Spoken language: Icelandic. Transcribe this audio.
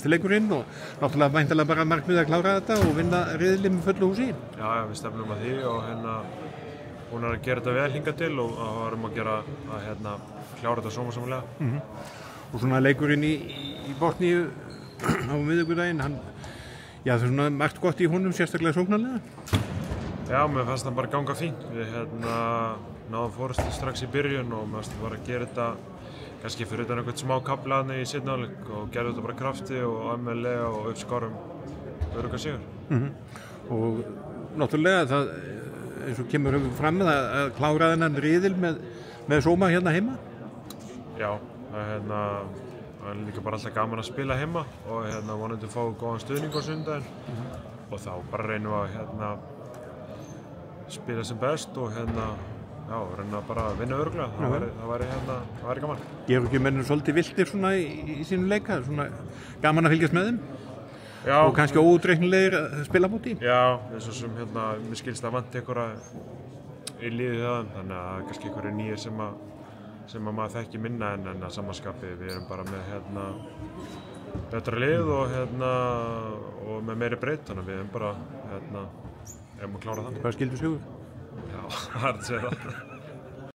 fyrsti leikurinn og náttúrulega væntanlega bara markmið að klára þetta og vinna riðilinn með fullu húsi. Já, við stefnum að því og búin að gera þetta vel hingað til og það varum að gera að klára þetta sómasamlega. Og svona leikurinn í Botníu á miðvikudaginn, það er svona margt gott í honum, sérstaklega sóknarlega. Já, mér fannst það bara ganga fínt. Við náðum fórustu strax í byrjun og mér fannst það bara að gera þetta kannski fyrir utan einhvern smá kafla í seinni hálfleik og gerði þetta bara krafti og almennilega og uppskárum öruggan sigur. Og náttúrulega það, eins og kemur fram að klára þennan riðil með sóma hérna heima. Já, það er líka bara alltaf gaman að spila heima og vonandi fá góðan stuðning á sunnudaginn og þá bara reynum við að spila sem best og reyna bara að vinna örugglega. Það væri gaman. Eru ekki mennur svolítið viltir svona í sínum leika, svona gaman að fylgjast með þeim? Já. Og kannski óútreiknilegir að spila móti? Já, eins og sem mér skilst að vanti einhverja í liðið þaðan, þannig að það er kannski einhverju nýjir sem að maður þekki minna en að samanskapi. Við erum bara með betra lið og með meiri breidd, þannig að við erum bara að klára það. Hvað skildu sigur? Já, það er að segja það.